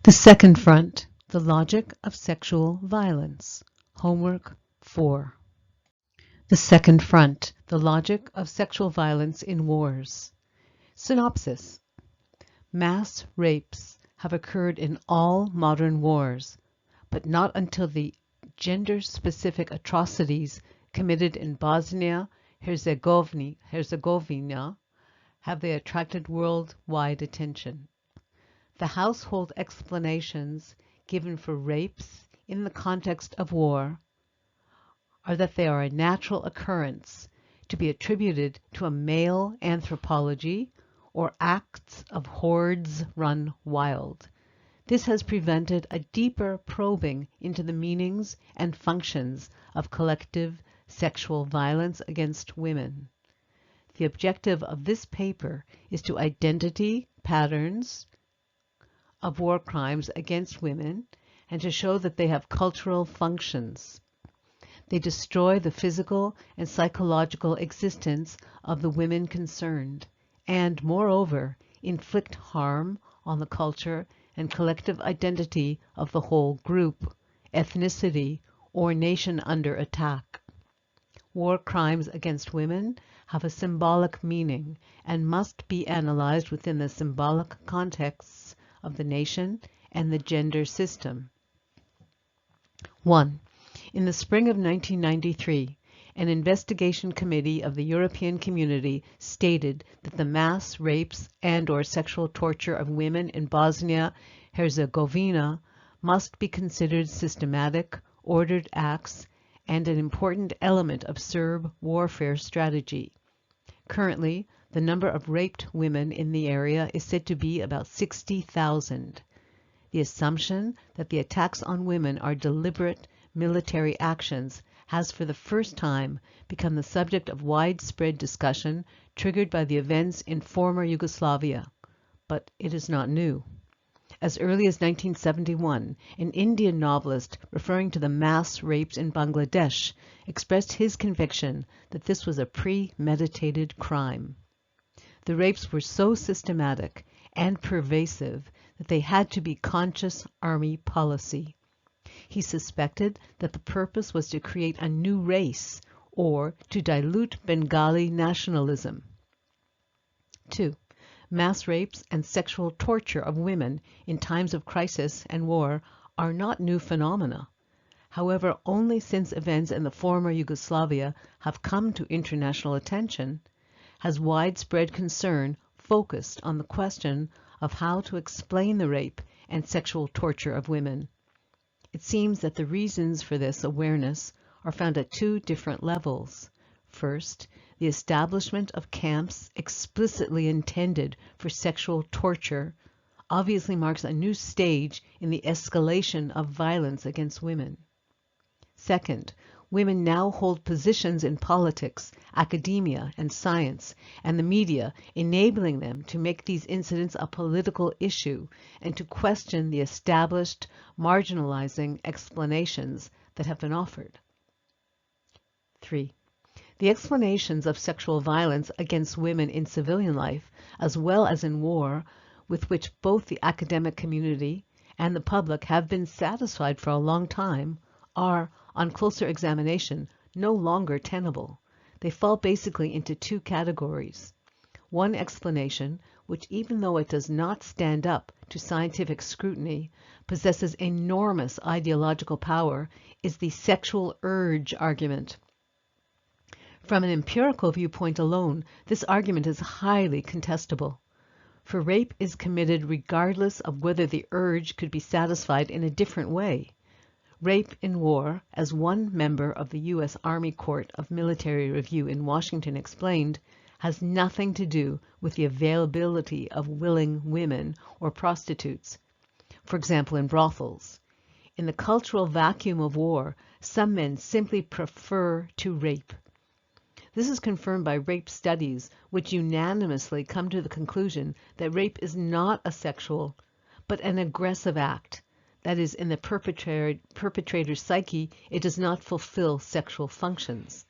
The second front, the logic of sexual violence. Homework 4. The second front, the logic of sexual violence in wars. Synopsis. Mass rapes have occurred in all modern wars, but not until the gender-specific atrocities committed in Bosnia-Herzegovina have they attracted worldwide attention. The household explanations given for rapes in the context of war are that they are a natural occurrence to be attributed to a male anthropology or acts of hordes run wild. This has prevented a deeper probing into the meanings and functions of collective sexual violence against women. The objective of this paper is to identify patterns of war crimes against women and to show that they have cultural functions. They destroy the physical and psychological existence of the women concerned and, moreover, inflict harm on the culture and collective identity of the whole group, ethnicity, or nation under attack. War crimes against women have a symbolic meaning and must be analyzed within the symbolic contexts of the nation and the gender system. 1. In the spring of 1993, an investigation committee of the European Community stated that the mass rapes and/or sexual torture of women in Bosnia-Herzegovina must be considered systematic, ordered acts and an important element of Serb warfare strategy. Currently, the number of raped women in the area is said to be about 60,000. The assumption that the attacks on women are deliberate military actions has for the first time become the subject of widespread discussion triggered by the events in former Yugoslavia, but it is not new. As early as 1971, an Indian novelist referring to the mass rapes in Bangladesh expressed his conviction that this was a premeditated crime. The rapes were so systematic and pervasive that they had to be conscious army policy. He suspected that the purpose was to create a new race or to dilute Bengali nationalism. 2. Mass rapes and sexual torture of women in times of crisis and war are not new phenomena. However, only since events in the former Yugoslavia have come to international attention has widespread concern focused on the question of how to explain the rape and sexual torture of women. It seems that the reasons for this awareness are found at two different levels. First, the establishment of camps explicitly intended for sexual torture obviously marks a new stage in the escalation of violence against women. Second, women now hold positions in politics, academia, and science, and the media, enabling them to make these incidents a political issue and to question the established, marginalizing explanations that have been offered. 3. The explanations of sexual violence against women in civilian life, as well as in war, with which both the academic community and the public have been satisfied for a long time, are, on closer examination, no longer tenable. They fall basically into two categories. One explanation, which even though it does not stand up to scientific scrutiny, possesses enormous ideological power, is the sexual urge argument. From an empirical viewpoint alone, this argument is highly contestable. For rape is committed regardless of whether the urge could be satisfied in a different way. Rape in war, as one member of the U.S. Army Court of Military Review in Washington explained, has nothing to do with the availability of willing women or prostitutes, for example in brothels. In the cultural vacuum of war, some men simply prefer to rape. This is confirmed by rape studies, which unanimously come to the conclusion that rape is not a sexual, but an aggressive act. That is, in the perpetrator's psyche, it does not fulfill sexual functions.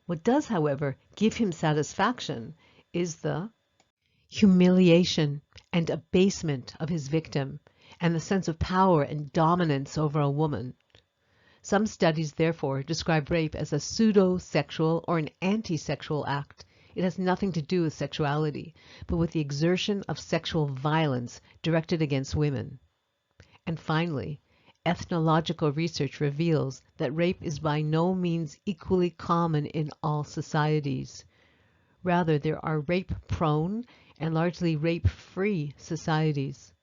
What does, however, give him satisfaction is the humiliation and abasement of his victim, and the sense of power and dominance over a woman. Some studies, therefore, describe rape as a pseudo-sexual or an anti-sexual act. It has nothing to do with sexuality, but with the exertion of sexual violence directed against women. And finally, ethnological research reveals that rape is by no means equally common in all societies. Rather, there are rape-prone and largely rape-free societies.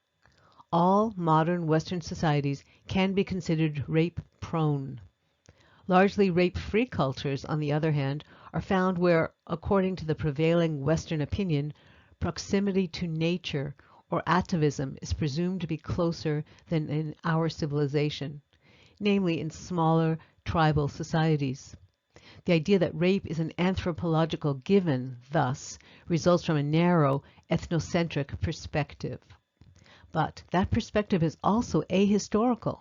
All modern Western societies can be considered rape-prone. Largely rape-free cultures, on the other hand, are found where, according to the prevailing Western opinion, proximity to nature or atavism is presumed to be closer than in our civilization, namely in smaller tribal societies. The idea that rape is an anthropological given, thus, results from a narrow, ethnocentric perspective. But that perspective is also ahistorical.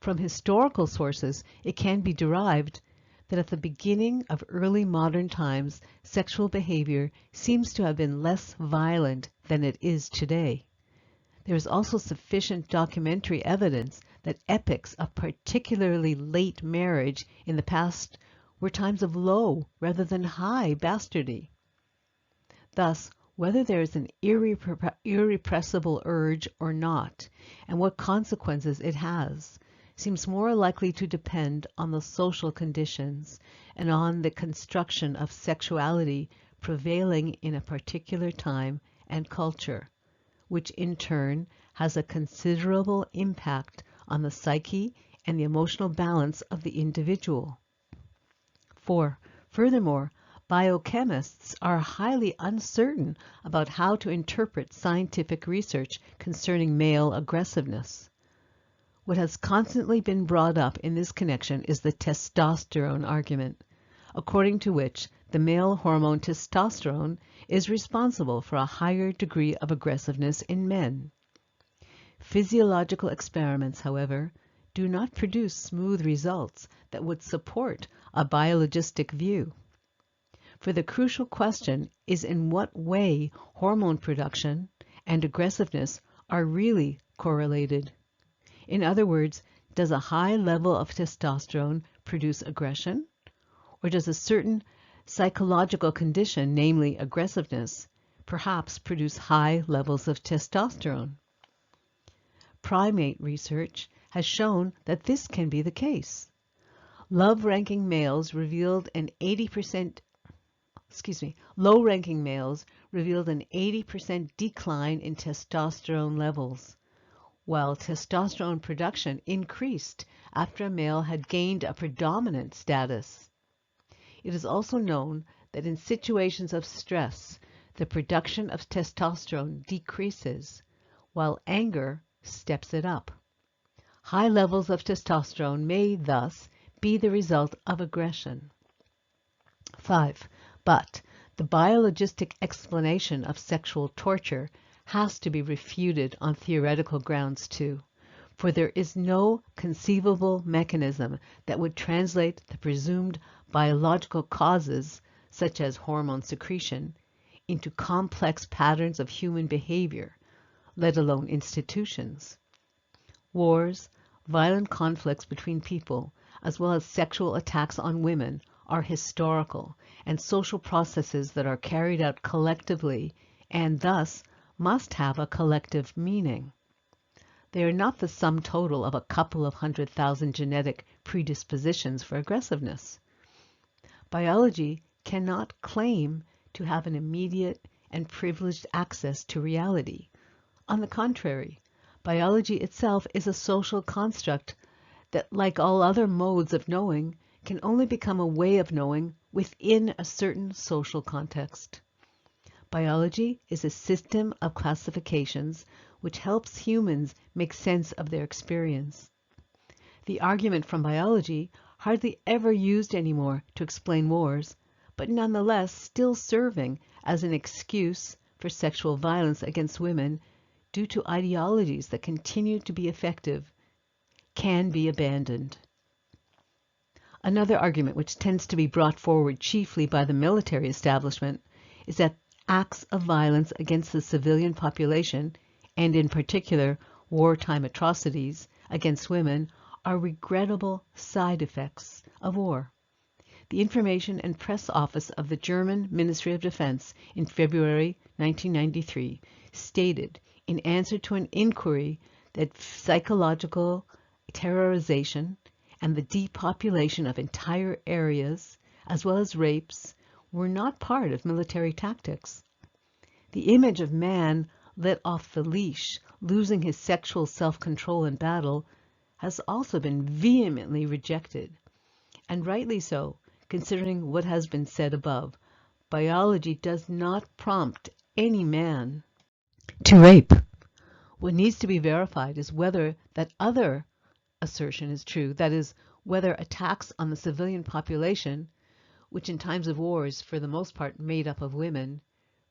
From historical sources, it can be derived that at the beginning of early modern times, sexual behavior seems to have been less violent than it is today. There is also sufficient documentary evidence that epochs of particularly late marriage in the past were times of low rather than high bastardy. Thus, whether there is an irrepressible urge or not, and what consequences it has, seems more likely to depend on the social conditions and on the construction of sexuality prevailing in a particular time and culture, which in turn has a considerable impact on the psyche and the emotional balance of the individual. 4. Furthermore, biochemists are highly uncertain about how to interpret scientific research concerning male aggressiveness. What has constantly been brought up in this connection is the testosterone argument, according to which the male hormone testosterone is responsible for a higher degree of aggressiveness in men. Physiological experiments, however, do not produce smooth results that would support a biologistic view. For the crucial question is in what way hormone production and aggressiveness are really correlated. In other words, does a high level of testosterone produce aggression? Or does a certain psychological condition, namely aggressiveness, perhaps produce high levels of testosterone? Primate research has shown that this can be the case. Low-ranking males revealed an 80% decline in testosterone levels, while testosterone production increased after a male had gained a predominant status. It is also known that in situations of stress, the production of testosterone decreases, while anger steps it up. High levels of testosterone may thus be the result of aggression. 5. But the biologistic explanation of sexual torture has to be refuted on theoretical grounds too, for there is no conceivable mechanism that would translate the presumed biological causes, such as hormone secretion, into complex patterns of human behavior, let alone institutions. Wars, violent conflicts between people, as well as sexual attacks on women, are historical and social processes that are carried out collectively and thus must have a collective meaning. They are not the sum total of a couple of 100,000 genetic predispositions for aggressiveness. Biology cannot claim to have an immediate and privileged access to reality. On the contrary, biology itself is a social construct that, like all other modes of knowing, can only become a way of knowing within a certain social context. Biology is a system of classifications which helps humans make sense of their experience. The argument from biology, hardly ever used anymore to explain wars, but nonetheless still serving as an excuse for sexual violence against women due to ideologies that continue to be effective, can be abandoned. Another argument which tends to be brought forward chiefly by the military establishment is that acts of violence against the civilian population, and in particular wartime atrocities against women, are regrettable side effects of war. The Information and Press Office of the German Ministry of Defense in February 1993 stated, in answer to an inquiry, that psychological terrorization and the depopulation of entire areas, as well as rapes, were not part of military tactics. The image of man let off the leash, losing his sexual self-control in battle, has also been vehemently rejected, and rightly so, considering what has been said above. Biology does not prompt any man to rape. What needs to be verified is whether that other assertion is true, that is, whether attacks on the civilian population, which in times of war is for the most part made up of women,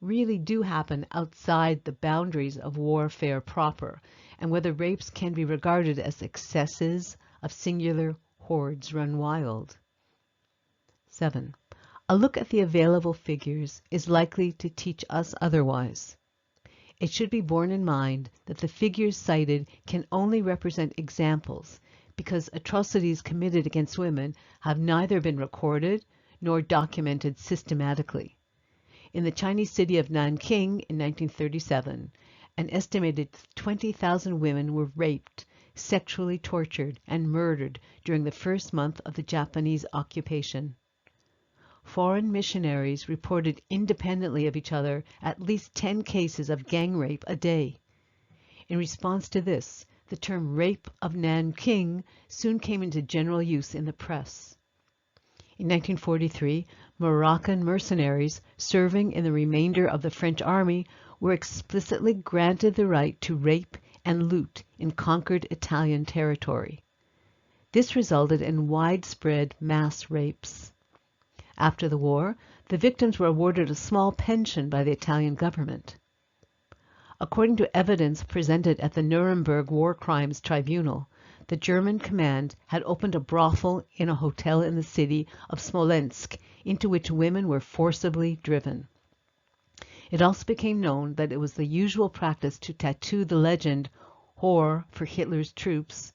really do happen outside the boundaries of warfare proper, and whether rapes can be regarded as excesses of singular hordes run wild. 7. A look at the available figures is likely to teach us otherwise. It should be borne in mind that the figures cited can only represent examples, because atrocities committed against women have neither been recorded nor documented systematically. In the Chinese city of Nanking in 1937, an estimated 20,000 women were raped, sexually tortured, and murdered during the first month of the Japanese occupation. Foreign missionaries reported independently of each other at least 10 cases of gang rape a day. In response to this, the term Rape of Nanking soon came into general use in the press. In 1943, Moroccan mercenaries serving in the remainder of the French army were explicitly granted the right to rape and loot in conquered Italian territory. This resulted in widespread mass rapes. After the war, the victims were awarded a small pension by the Italian government. According to evidence presented at the Nuremberg War Crimes Tribunal, the German command had opened a brothel in a hotel in the city of Smolensk, into which women were forcibly driven. It also became known that it was the usual practice to tattoo the legend "Whore for Hitler's troops"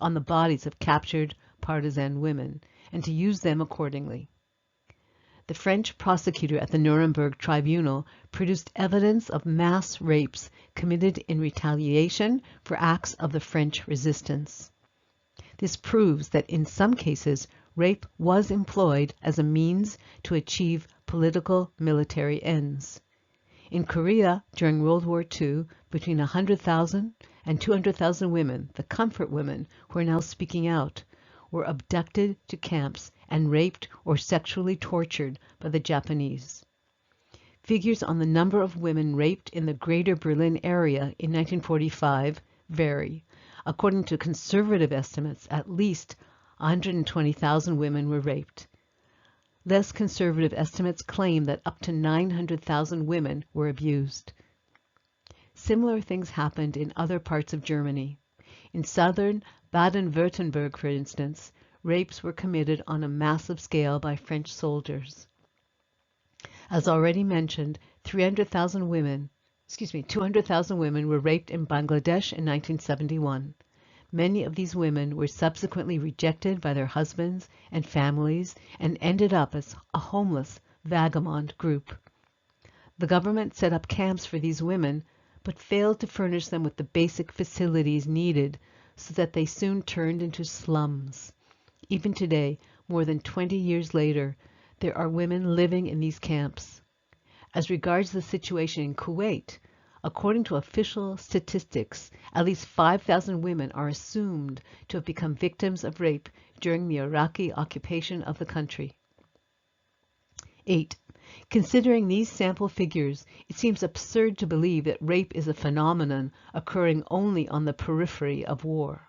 on the bodies of captured partisan women, and to use them accordingly. The French prosecutor at the Nuremberg Tribunal produced evidence of mass rapes committed in retaliation for acts of the French resistance. This proves that in some cases rape was employed as a means to achieve political military ends. In Korea, during World War II, between 100,000 and 200,000 women, the comfort women who are now speaking out, were abducted to camps and raped or sexually tortured by the Japanese. Figures on the number of women raped in the Greater Berlin area in 1945 vary. According to conservative estimates, at least 120,000 women were raped. Less conservative estimates claim that up to 900,000 women were abused. Similar things happened in other parts of Germany. In southern Baden-Württemberg, for instance, rapes were committed on a massive scale by French soldiers. As already mentioned, 200,000 women were raped in Bangladesh in 1971. Many of these women were subsequently rejected by their husbands and families and ended up as a homeless, vagabond group. The government set up camps for these women, but failed to furnish them with the basic facilities needed, so that they soon turned into slums. Even today, more than 20 years later, there are women living in these camps. As regards the situation in Kuwait, according to official statistics, at least 5,000 women are assumed to have become victims of rape during the Iraqi occupation of the country. 8. Considering these sample figures, it seems absurd to believe that rape is a phenomenon occurring only on the periphery of war.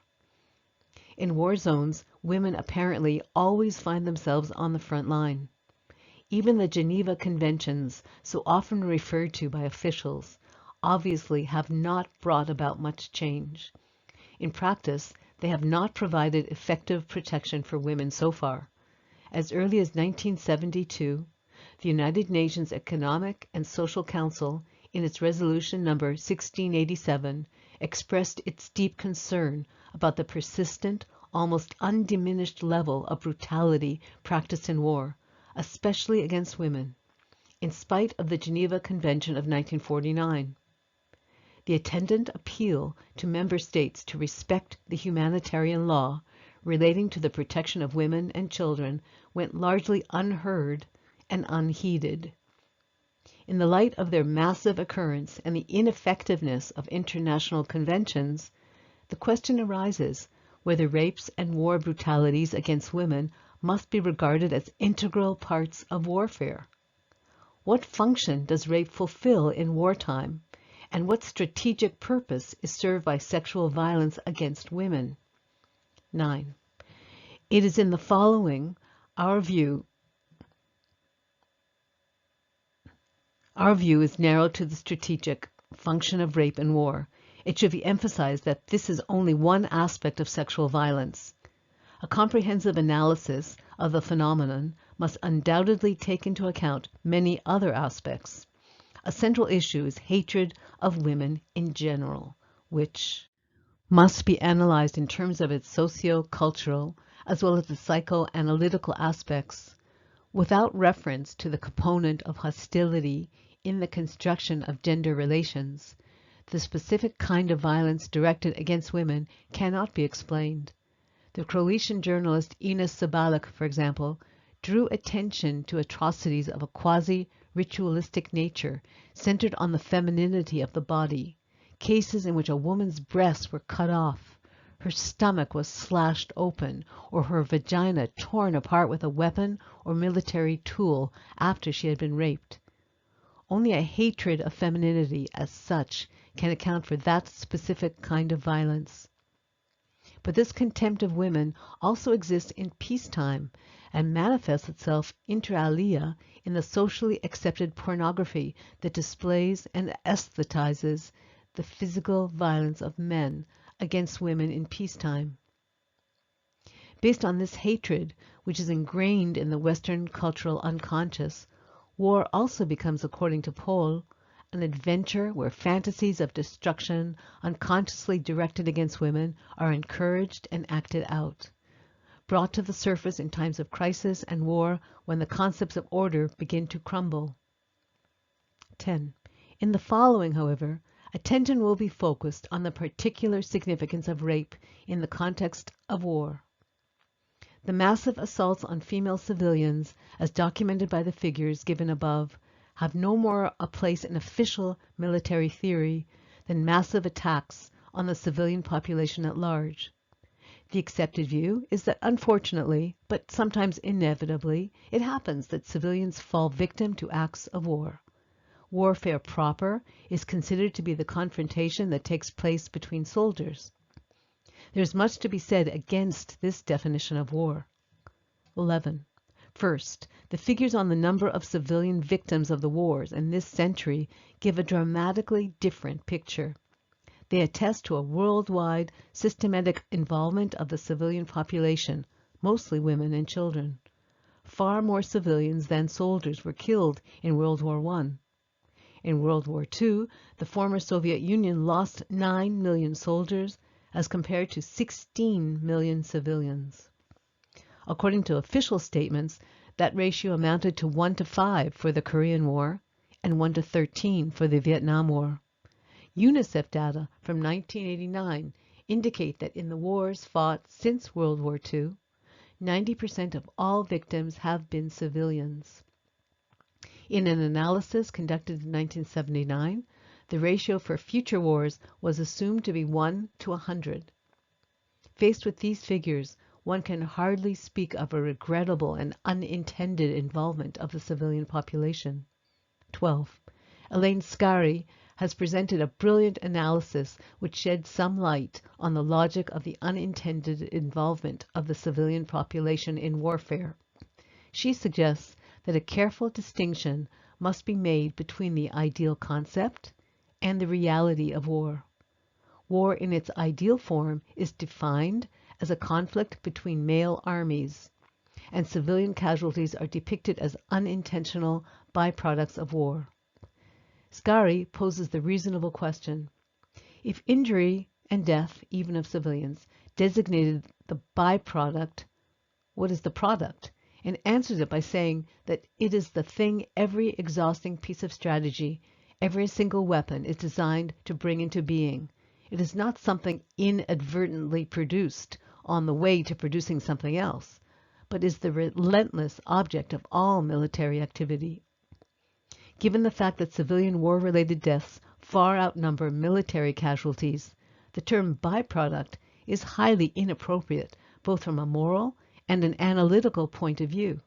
In war zones, women apparently always find themselves on the front line. Even the Geneva Conventions, so often referred to by officials, obviously have not brought about much change. In practice, they have not provided effective protection for women so far. As early as 1972, the United Nations Economic and Social Council, in its resolution number 1687, expressed its deep concern about the persistent, almost undiminished level of brutality practiced in war, especially against women, in spite of the Geneva Convention of 1949. The attendant appeal to member states to respect the humanitarian law relating to the protection of women and children went largely unheard and unheeded. In the light of their massive occurrence and the ineffectiveness of international conventions, the question arises whether rapes and war brutalities against women must be regarded as integral parts of warfare. What function does rape fulfill in wartime, and what strategic purpose is served by sexual violence against women? 9. It is in the following our view is narrowed to the strategic function of rape and war. It should be emphasized that this is only one aspect of sexual violence. A comprehensive analysis of the phenomenon must undoubtedly take into account many other aspects. A central issue is hatred of women in general, which must be analyzed in terms of its socio-cultural as well as the psychoanalytical aspects, without reference to the component of hostility in the construction of gender relations. The specific kind of violence directed against women cannot be explained. The Croatian journalist Ines Sabalic, for example, drew attention to atrocities of a quasi-ritualistic nature centered on the femininity of the body, cases in which a woman's breasts were cut off, her stomach was slashed open, or her vagina torn apart with a weapon or military tool after she had been raped. Only a hatred of femininity as such can account for that specific kind of violence. But this contempt of women also exists in peacetime and manifests itself inter alia in the socially accepted pornography that displays and aesthetizes the physical violence of men against women in peacetime. Based on this hatred, which is ingrained in the Western cultural unconscious, war also becomes, according to Pohl, an adventure where fantasies of destruction unconsciously directed against women are encouraged and acted out, brought to the surface in times of crisis and war when the concepts of order begin to crumble. 10. In the following, however, attention will be focused on the particular significance of rape in the context of war. The massive assaults on female civilians, as documented by the figures given above, have no more a place in official military theory than massive attacks on the civilian population at large. The accepted view is that unfortunately, but sometimes inevitably, it happens that civilians fall victim to acts of war. Warfare proper is considered to be the confrontation that takes place between soldiers. There is much to be said against this definition of war. 11. First, the figures on the number of civilian victims of the wars in this century give a dramatically different picture. They attest to a worldwide, systematic involvement of the civilian population, mostly women and children. Far more civilians than soldiers were killed in World War I. In World War II, the former Soviet Union lost 9 million soldiers as compared to 16 million civilians. According to official statements, that ratio amounted to 1:5 for the Korean War and 1:13 for the Vietnam War. UNICEF data from 1989 indicate that in the wars fought since World War II, 90% of all victims have been civilians. In an analysis conducted in 1979, the ratio for future wars was assumed to be 1 to 100. Faced with these figures, one can hardly speak of a regrettable and unintended involvement of the civilian population. 12. Elaine Scarry has presented a brilliant analysis which sheds some light on the logic of the unintended involvement of the civilian population in warfare. She suggests that a careful distinction must be made between the ideal concept and the reality of war. War in its ideal form is defined as a conflict between male armies, and civilian casualties are depicted as unintentional byproducts of war. Scarry poses the reasonable question: if injury and death, even of civilians, designated the byproduct, what is the product? And answers it by saying that it is the thing every exhausting piece of strategy, every single weapon is designed to bring into being. It is not something inadvertently produced on the way to producing something else, but is the relentless object of all military activity. Given the fact that civilian war-related deaths far outnumber military casualties, the term byproduct is highly inappropriate both from a moral and an analytical point of view.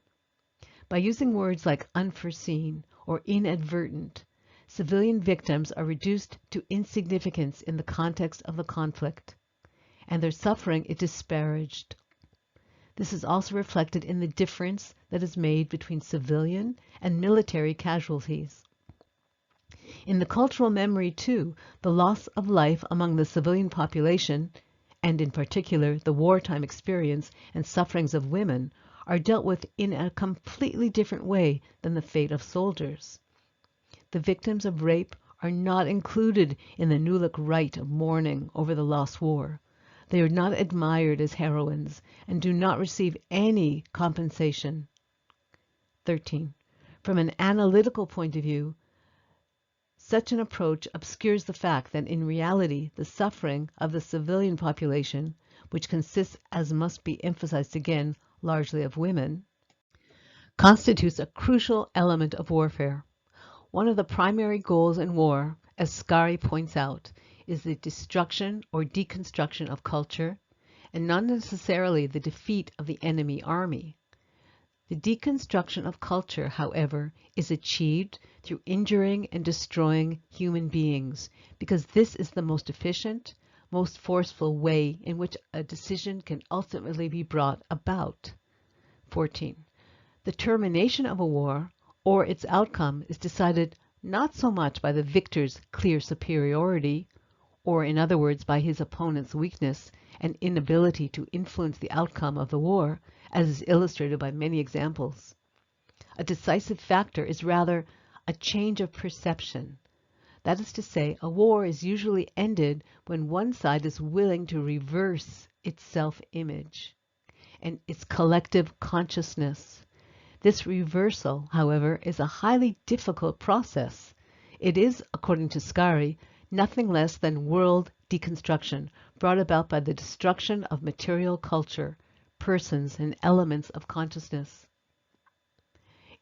By using words like unforeseen or inadvertent, civilian victims are reduced to insignificance in the context of the conflict, and their suffering is disparaged. This is also reflected in the difference that is made between civilian and military casualties. In the cultural memory, too, the loss of life among the civilian population, and in particular the wartime experience and sufferings of women, are dealt with in a completely different way than the fate of soldiers. The victims of rape are not included in the Nulik rite of mourning over the lost war. They are not admired as heroines and do not receive any compensation. 13. From an analytical point of view, such an approach obscures the fact that in reality the suffering of the civilian population, which consists, as must be emphasized again, largely of women, constitutes a crucial element of warfare. One of the primary goals in war, as Scarry points out, is the destruction or deconstruction of culture, and not necessarily the defeat of the enemy army. The deconstruction of culture, however, is achieved through injuring and destroying human beings, because this is the most efficient, most forceful way in which a decision can ultimately be brought about. 14. The termination of a war, or its outcome, is decided not so much by the victor's clear superiority, or in other words by his opponent's weakness and inability to influence the outcome of the war, as is illustrated by many examples. A decisive factor is rather a change of perception. That is to say, a war is usually ended when one side is willing to reverse its self-image and its collective consciousness. This reversal, however, is a highly difficult process. It is, according to Scarry, nothing less than world deconstruction brought about by the destruction of material culture, persons, and elements of consciousness.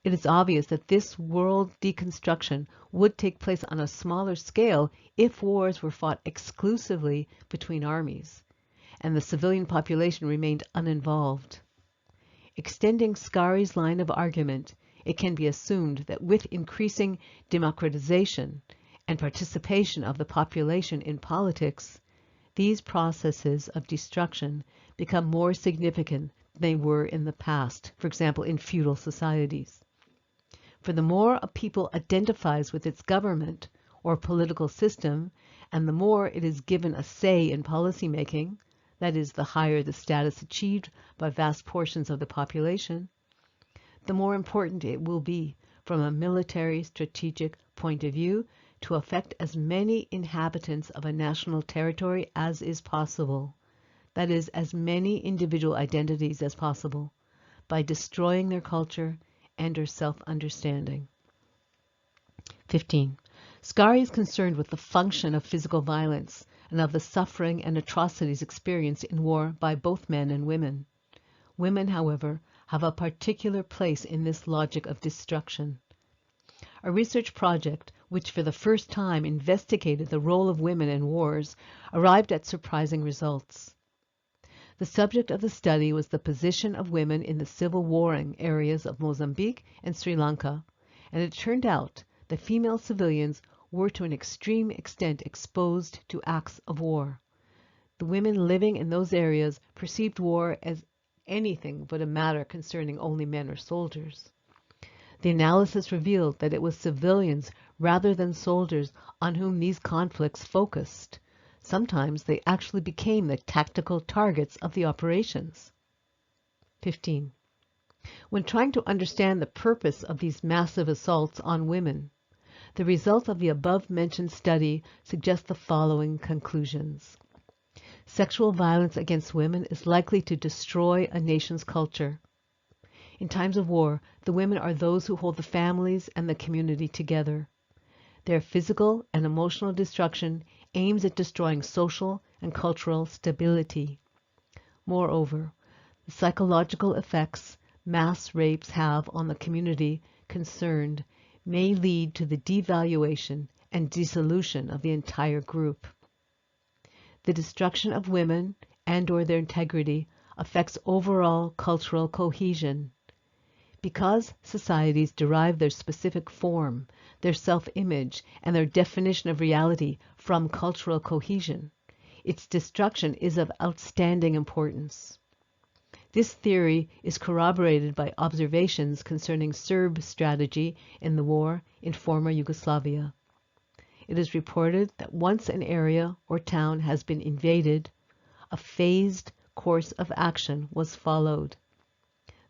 It is obvious that this world deconstruction would take place on a smaller scale if wars were fought exclusively between armies, and the civilian population remained uninvolved. Extending Scarry's line of argument, it can be assumed that with increasing democratization and participation of the population in politics, these processes of destruction become more significant than they were in the past, for example, in feudal societies. For the more a people identifies with its government or political system, and the more it is given a say in policymaking, that is, the higher the status achieved by vast portions of the population, the more important it will be from a military strategic point of view to affect as many inhabitants of a national territory as is possible, that is, as many individual identities as possible, by destroying their culture and their self-understanding. 15. Scarry is concerned with the function of physical violence and of the suffering and atrocities experienced in war by both men and women. Women, however, have a particular place in this logic of destruction. A research project which for the first time investigated the role of women in wars arrived at surprising results. The subject of the study was the position of women in the civil warring areas of Mozambique and Sri Lanka, and it turned out that female civilians were to an extreme extent exposed to acts of war. The women living in those areas perceived war as anything but a matter concerning only men or soldiers. The analysis revealed that it was civilians rather than soldiers on whom these conflicts focused. Sometimes they actually became the tactical targets of the operations. 15. When trying to understand the purpose of these massive assaults on women, the results of the above-mentioned study suggest the following conclusions. Sexual violence against women is likely to destroy a nation's culture. In times of war, the women are those who hold the families and the community together. Their physical and emotional destruction aims at destroying social and cultural stability. Moreover, the psychological effects mass rapes have on the community concerned may lead to the devaluation and dissolution of the entire group. The destruction of women and/or their integrity affects overall cultural cohesion. Because societies derive their specific form, their self-image, and their definition of reality from cultural cohesion, its destruction is of outstanding importance. This theory is corroborated by observations concerning Serb strategy in the war in former Yugoslavia. It is reported that once an area or town has been invaded, a phased course of action was followed.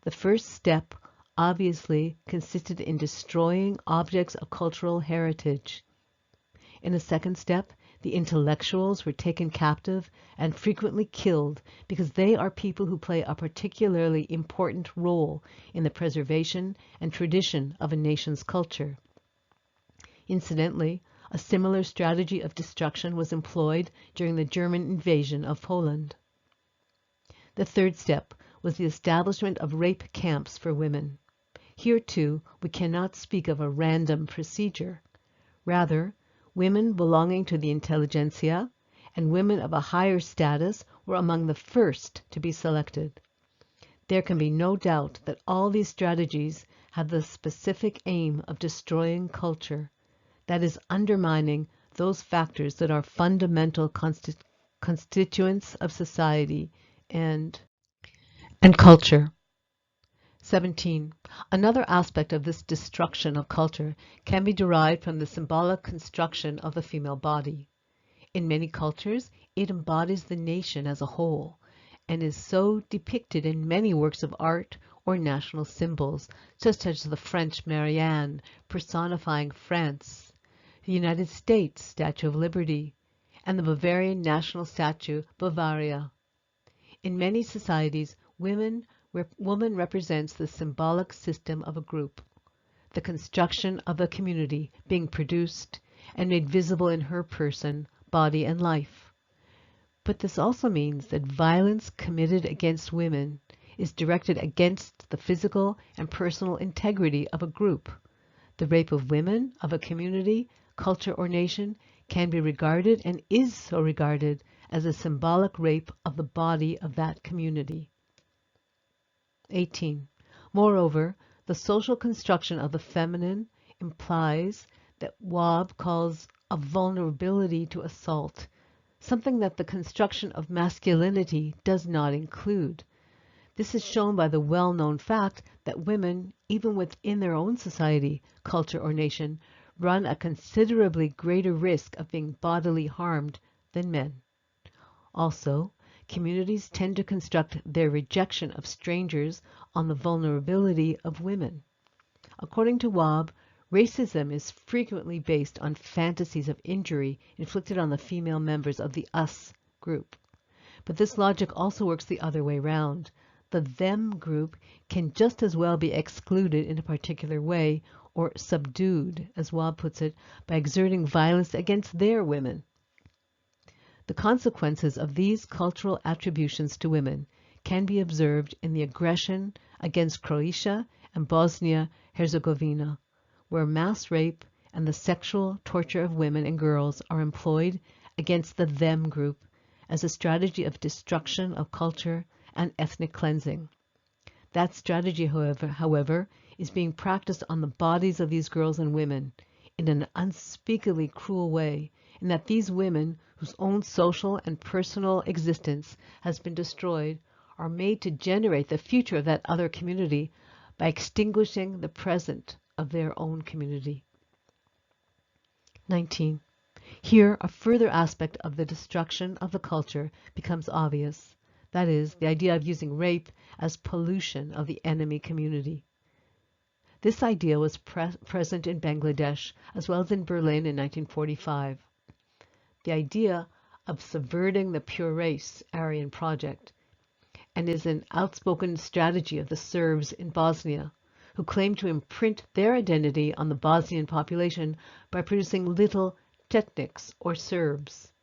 The first step obviously consisted in destroying objects of cultural heritage. In a second step, the intellectuals were taken captive and frequently killed because they are people who play a particularly important role in the preservation and tradition of a nation's culture. Incidentally, a similar strategy of destruction was employed during the German invasion of Poland. The third step was the establishment of rape camps for women. Here, too, we cannot speak of a random procedure. Rather, women belonging to the intelligentsia and women of a higher status were among the first to be selected. There can be no doubt that all these strategies have the specific aim of destroying culture, that is, undermining those factors that are fundamental constituents of society and culture. 17. Another aspect of this destruction of culture can be derived from the symbolic construction of the female body. In many cultures, it embodies the nation as a whole, and is so depicted in many works of art or national symbols, such as the French Marianne, personifying France, the United States Statue of Liberty, and the Bavarian national statue, Bavaria. In many societies, woman represents the symbolic system of a group, the construction of a community being produced and made visible in her person, body, and life. But this also means that violence committed against women is directed against the physical and personal integrity of a group. The rape of women of a community, culture, or nation can be regarded and is so regarded as a symbolic rape of the body of that community. 18. Moreover, the social construction of the feminine implies that Waub calls a vulnerability to assault, something that the construction of masculinity does not include. This is shown by the well-known fact that women, even within their own society, culture, or nation, run a considerably greater risk of being bodily harmed than men. Also, communities tend to construct their rejection of strangers on the vulnerability of women. According to Waub, racism is frequently based on fantasies of injury inflicted on the female members of the us group. But this logic also works the other way round. The them group can just as well be excluded in a particular way, or subdued, as Waub puts it, by exerting violence against their women. The consequences of these cultural attributions to women can be observed in the aggression against Croatia and Bosnia-Herzegovina, where mass rape and the sexual torture of women and girls are employed against the them group as a strategy of destruction of culture and ethnic cleansing. That strategy, however, is being practiced on the bodies of these girls and women in an unspeakably cruel way, in that these women, whose own social and personal existence has been destroyed, are made to generate the future of that other community by extinguishing the present of their own community. 19. Here, a further aspect of the destruction of the culture becomes obvious, That is, the idea of using rape as pollution of the enemy community. This idea was present in Bangladesh as well as in Berlin in 1945. The idea of subverting the pure race Aryan project, and is an outspoken strategy of the Serbs in Bosnia, who claim to imprint their identity on the Bosnian population by producing little Chetniks or Serbs.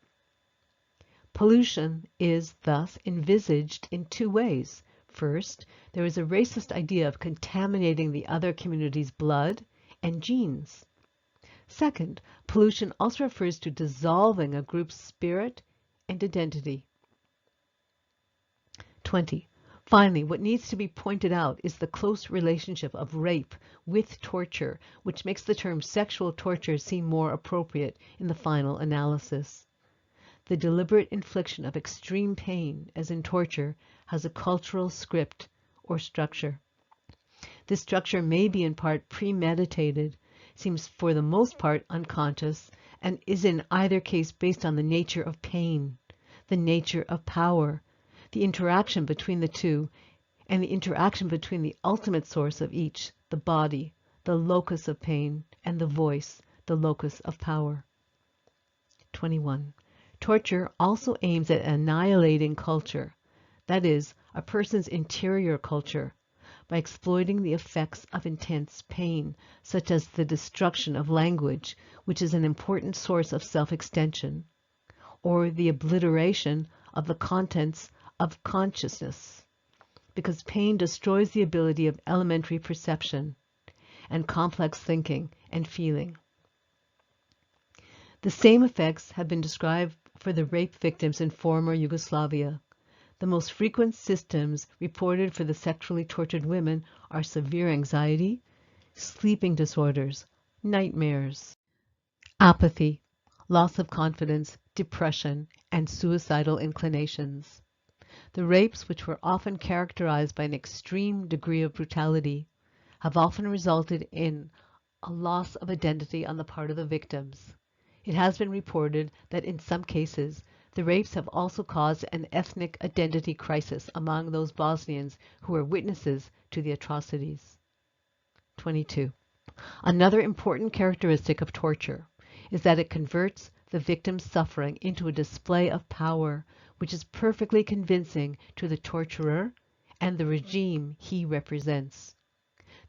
Pollution is thus envisaged in two ways. First, there is a racist idea of contaminating the other community's blood and genes. Second, pollution also refers to dissolving a group's spirit and identity. 20. Finally, what needs to be pointed out is the close relationship of rape with torture, which makes the term sexual torture seem more appropriate in the final analysis. The deliberate infliction of extreme pain, as in torture, has a cultural script or structure. This structure may be in part premeditated, seems for the most part unconscious, and is in either case based on the nature of pain, the nature of power, the interaction between the two, and the interaction between the ultimate source of each, the body, the locus of pain, and the voice, the locus of power. 21. Torture also aims at annihilating culture, that is, a person's interior culture, by exploiting the effects of intense pain, such as the destruction of language, which is an important source of self-extension, or the obliteration of the contents of consciousness, because pain destroys the ability of elementary perception and complex thinking and feeling. The same effects have been described for the rape victims in former Yugoslavia. The most frequent symptoms reported for the sexually tortured women are severe anxiety, sleeping disorders, nightmares, apathy, loss of confidence, depression, and suicidal inclinations. The rapes, which were often characterized by an extreme degree of brutality, have often resulted in a loss of identity on the part of the victims. It has been reported that in some cases, the rapes have also caused an ethnic identity crisis among those Bosnians who were witnesses to the atrocities. 22. Another important characteristic of torture is that it converts the victim's suffering into a display of power, which is perfectly convincing to the torturer and the regime he represents.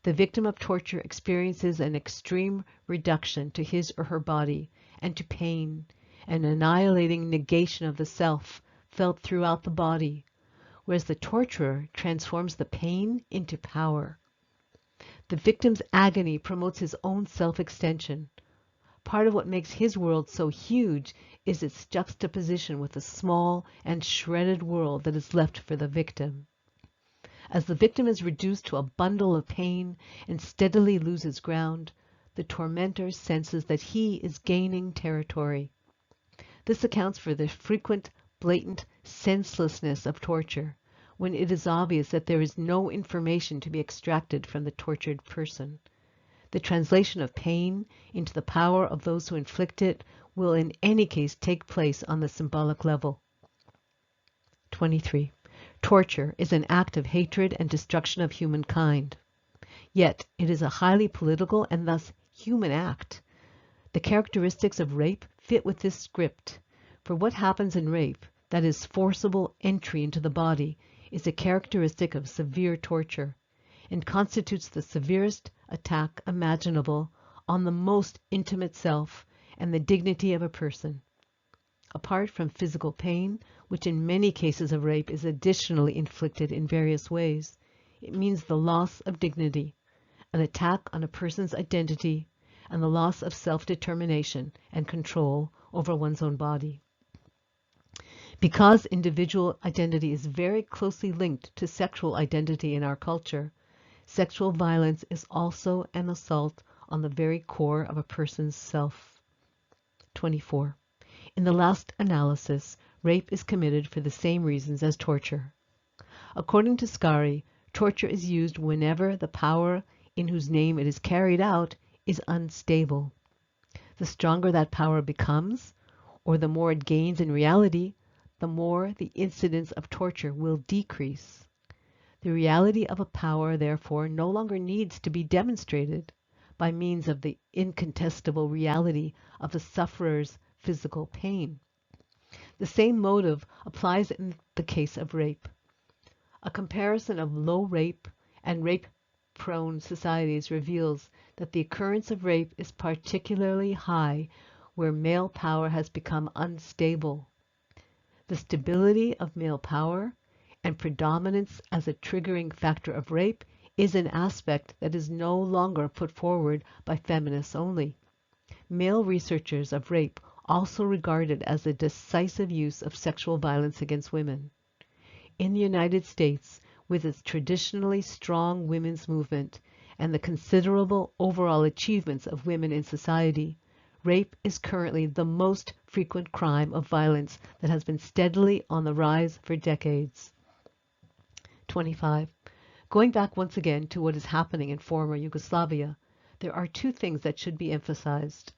The victim of torture experiences an extreme reduction to his or her body and to pain, an annihilating negation of the self felt throughout the body, whereas the torturer transforms the pain into power. The victim's agony promotes his own self-extension. Part of what makes his world so huge is its juxtaposition with the small and shredded world that is left for the victim. As the victim is reduced to a bundle of pain and steadily loses ground, the tormentor senses that he is gaining territory. This accounts for the frequent, blatant senselessness of torture, when it is obvious that there is no information to be extracted from the tortured person. The translation of pain into the power of those who inflict it will in any case take place on the symbolic level. 23. Torture is an act of hatred and destruction of humankind. Yet it is a highly political and thus human act. The characteristics of rape fit with this script, for what happens in rape, that is forcible entry into the body, is a characteristic of severe torture, and constitutes the severest attack imaginable on the most intimate self and the dignity of a person. Apart from physical pain, which in many cases of rape is additionally inflicted in various ways, it means the loss of dignity, an attack on a person's identity, and the loss of self-determination and control over one's own body. Because individual identity is very closely linked to sexual identity in our culture, sexual violence is also an assault on the very core of a person's self. 24. In the last analysis, rape is committed for the same reasons as torture. According to Scarry, torture is used whenever the power in whose name it is carried out is unstable. The stronger that power becomes, or the more it gains in reality, the more the incidence of torture will decrease. The reality of a power, therefore, no longer needs to be demonstrated by means of the incontestable reality of the sufferer's physical pain. The same motive applies in the case of rape. A comparison of low rape and rape-prone societies reveals that the occurrence of rape is particularly high where male power has become unstable. The stability of male power and predominance as a triggering factor of rape is an aspect that is no longer put forward by feminists only. Male researchers of rape also regard it as a decisive use of sexual violence against women. In the United States, with its traditionally strong women's movement and the considerable overall achievements of women in society, rape is currently the most frequent crime of violence that has been steadily on the rise for decades. 25. Going back once again to what is happening in former Yugoslavia, there are two things that should be emphasized.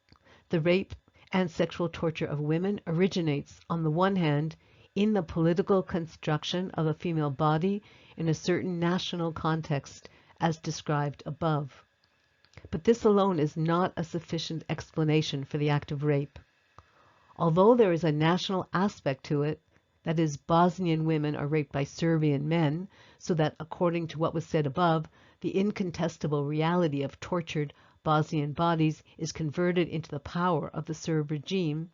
The rape and sexual torture of women originates, on the one hand, in the political construction of a female body in a certain national context, as described above. But this alone is not a sufficient explanation for the act of rape. Although there is a national aspect to it, that is, Bosnian women are raped by Serbian men, so that, according to what was said above, the incontestable reality of tortured Bosnian bodies is converted into the power of the Serb regime,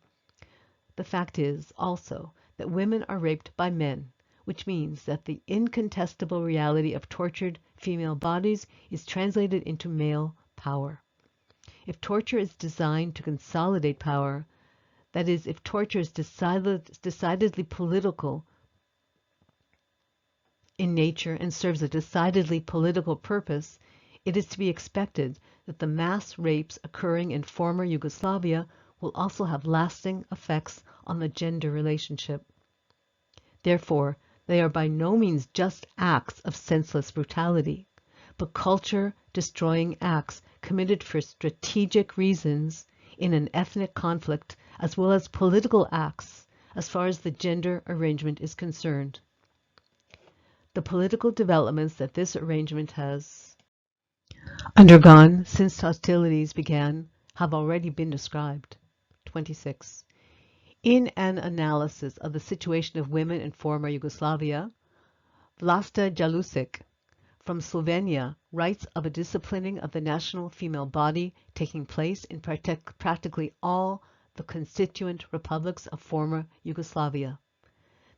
the fact is, also, that women are raped by men, which means that the incontestable reality of tortured female bodies is translated into male power. If torture is designed to consolidate power, that is, if torture is decidedly political in nature and serves a decidedly political purpose, it is to be expected that the mass rapes occurring in former Yugoslavia will also have lasting effects on the gender relationship. Therefore, they are by no means just acts of senseless brutality, but culture-destroying acts committed for strategic reasons in an ethnic conflict, as well as political acts as far as the gender arrangement is concerned. The political developments that this arrangement has undergone since hostilities began have already been described. 26. In an analysis of the situation of women in former Yugoslavia, Vlasta Jalusic from Slovenia writes of a disciplining of the national female body taking place in practically all the constituent republics of former Yugoslavia.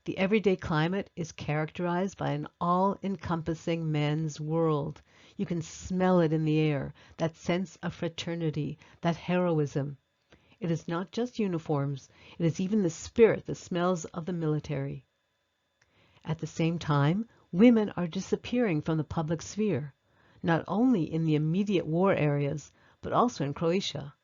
The everyday climate is characterized by an all-encompassing men's world. You can smell it in the air, that sense of fraternity, that heroism. It is not just uniforms, it is even the spirit that smells of the military. At the same time, women are disappearing from the public sphere, not only in the immediate war areas, but also in Croatia,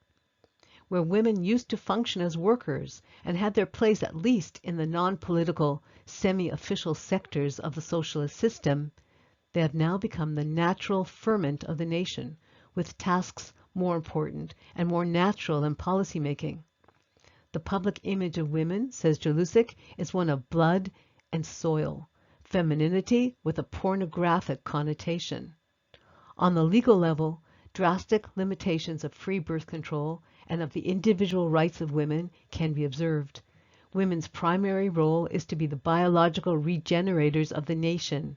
where women used to function as workers and had their place at least in the non-political, semi-official sectors of the socialist system. They have now become the natural ferment of the nation, with tasks more important and more natural than policymaking. The public image of women, says Jalusic, is one of blood and soil, femininity with a pornographic connotation. On the legal level, drastic limitations of free birth control and of the individual rights of women can be observed. Women's primary role is to be the biological regenerators of the nation.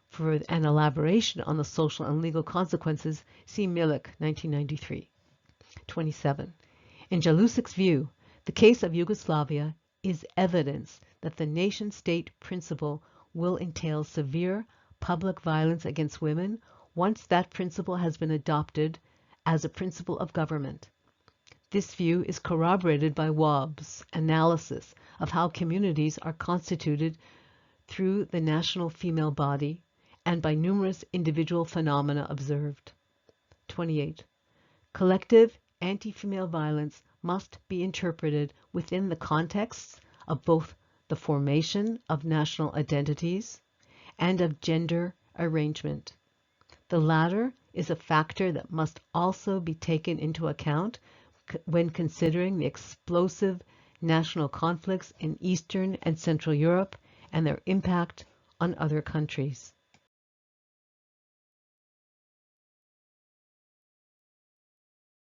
For an elaboration on the social and legal consequences, see Milik, 1993. 27. In Jalusic's view, the case of Yugoslavia is evidence that the nation-state principle will entail severe public violence against women once that principle has been adopted as a principle of government. This view is corroborated by Wobb's analysis of how communities are constituted through the national female body and by numerous individual phenomena observed. 28. Collective anti-female violence must be interpreted within the contexts of both the formation of national identities and of gender arrangement. The latter is a factor that must also be taken into account when considering the explosive national conflicts in Eastern and Central Europe and their impact on other countries.